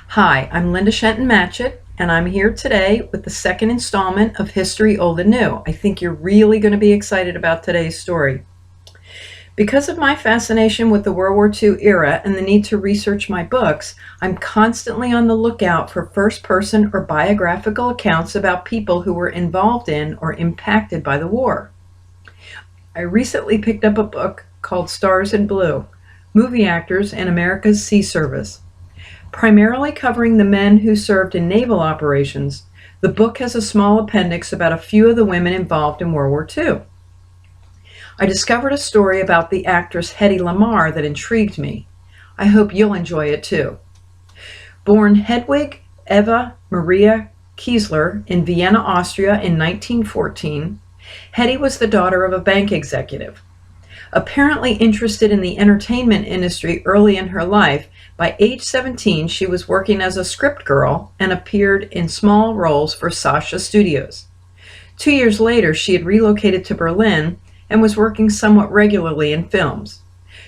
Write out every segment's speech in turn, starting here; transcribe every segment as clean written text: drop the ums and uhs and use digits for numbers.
Hi, I'm Linda Shenton-Matchett, and I'm here today with the second installment of History Old and New. I think you're really going to be excited about today's story. Because of my fascination with the World War II era and the need to research my books, I'm constantly on the lookout for first-person or biographical accounts about people who were involved in or impacted by the war. I recently picked up a book called Stars in Blue: Movie Actors and America's Sea Service. Primarily covering the men who served in naval operations, the book has a small appendix about a few of the women involved in World War II. I discovered a story about the actress Hedy Lamarr that intrigued me. I hope you'll enjoy it too. Born Hedwig Eva Maria Kiesler in Vienna, Austria in 1914, Hedy was the daughter of a bank executive. Apparently interested in the entertainment industry early in her life, by age 17 she was working as a script girl and appeared in small roles for Sasha Studios. 2 years later, she had relocated to Berlin and was working somewhat regularly in films.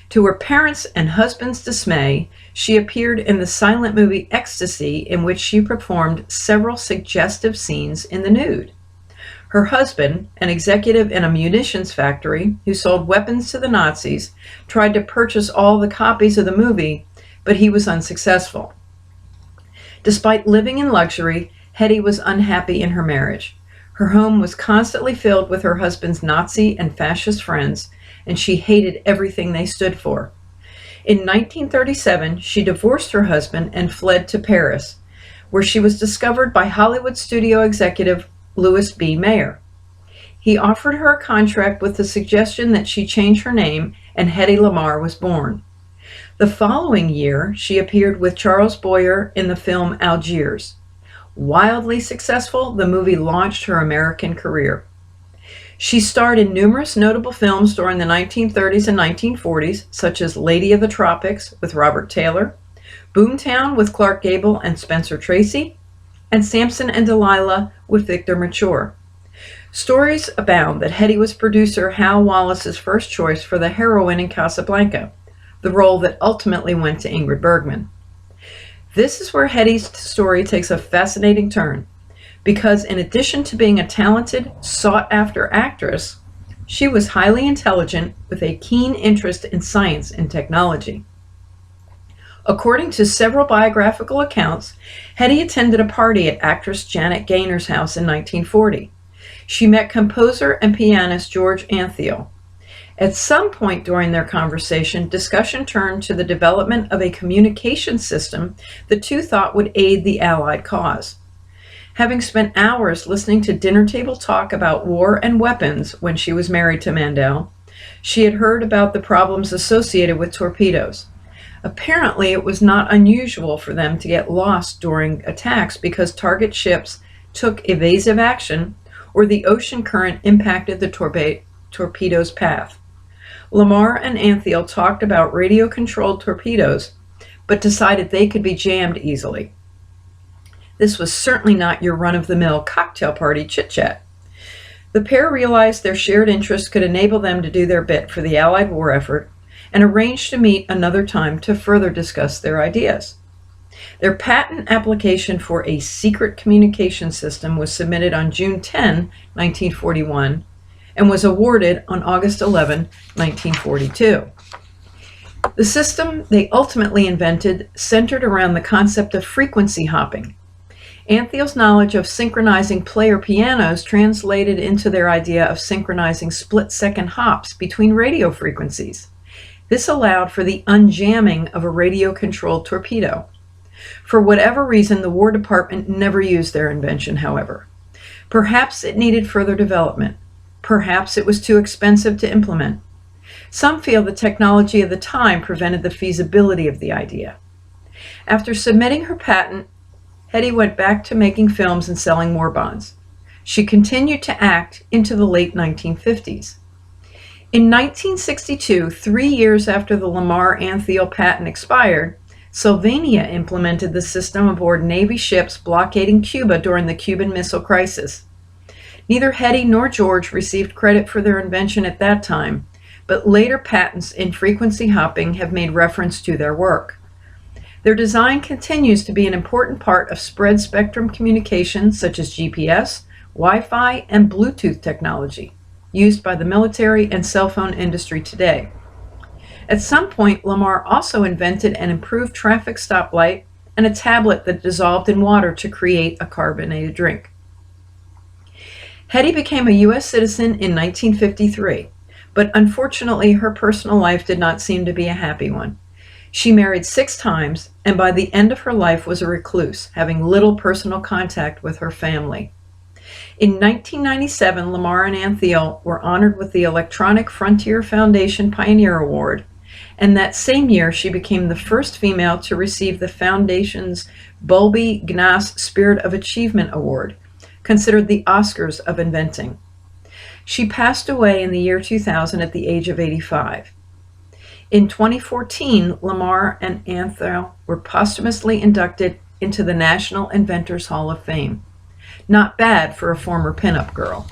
To her parents' and husband's dismay, she appeared in the silent movie Ecstasy, in which she performed several suggestive scenes in the nude. Her husband, an executive in a munitions factory who sold weapons to the Nazis, tried to purchase all the copies of the movie, but he was unsuccessful. Despite living in luxury, Hedy was unhappy in her marriage. Her home was constantly filled with her husband's Nazi and fascist friends, and she hated everything they stood for. In 1937, she divorced her husband and fled to Paris, where she was discovered by Hollywood studio executive Louis B. Mayer. He offered her a contract with the suggestion that she change her name, and Hedy Lamarr was born. The following year, she appeared with Charles Boyer in the film Algiers. Wildly successful, the movie launched her American career. She starred in numerous notable films during the 1930s and 1940s, such as Lady of the Tropics with Robert Taylor, Boomtown with Clark Gable and Spencer Tracy, and Samson and Delilah with Victor Mature. Stories abound that Hedy was producer Hal Wallace's first choice for the heroine in Casablanca, the role that ultimately went to Ingrid Bergman. This is where Hedy's story takes a fascinating turn, because in addition to being a talented, sought-after actress, she was highly intelligent with a keen interest in science and technology. According to several biographical accounts, Hedy attended a party at actress Janet Gaynor's house in 1940. She met composer and pianist George Antheil. At some point during their conversation, discussion turned to the development of a communication system the two thought would aid the Allied cause. Having spent hours listening to dinner table talk about war and weapons when she was married to Mandel, she had heard about the problems associated with torpedoes. Apparently, it was not unusual for them to get lost during attacks because target ships took evasive action or the ocean current impacted the torpedo's path. Lamarr and Antheil talked about radio-controlled torpedoes, but decided they could be jammed easily. This was certainly not your run-of-the-mill cocktail party chit-chat. The pair realized their shared interests could enable them to do their bit for the Allied war effort and arranged to meet another time to further discuss their ideas. Their patent application for a secret communication system was submitted on June 10, 1941, and was awarded on August 11, 1942. The system they ultimately invented centered around the concept of frequency hopping. Antheil's knowledge of synchronizing player pianos translated into their idea of synchronizing split-second hops between radio frequencies. This allowed for the unjamming of a radio-controlled torpedo. For whatever reason, the War Department never used their invention, however. Perhaps it needed further development. Perhaps it was too expensive to implement. Some feel the technology of the time prevented the feasibility of the idea. After submitting her patent, Hedy went back to making films and selling war bonds. She continued to act into the late 1950s. In 1962, 3 years after the Lamarr-Antheil patent expired, Slovenia implemented the system aboard Navy ships blockading Cuba during the Cuban Missile Crisis. Neither Hedy nor George received credit for their invention at that time, but later patents in frequency hopping have made reference to their work. Their design continues to be an important part of spread spectrum communications such as GPS, Wi-Fi, and Bluetooth technology used by the military and cell phone industry today. At some point, Lamarr also invented an improved traffic stoplight and a tablet that dissolved in water to create a carbonated drink. Hedy became a U.S. citizen in 1953, but unfortunately her personal life did not seem to be a happy one. She married 6 times, and by the end of her life was a recluse, having little personal contact with her family. In 1997, Lamarr and Ann Thiel were honored with the Electronic Frontier Foundation Pioneer Award, and that same year she became the first female to receive the foundation's Bowlby Gnass Spirit of Achievement Award, considered the Oscars of inventing. She passed away in the year 2000 at the age of 85. In 2014, Lamarr and Ann Thiel were posthumously inducted into the National Inventors Hall of Fame. Not bad for a former pinup girl.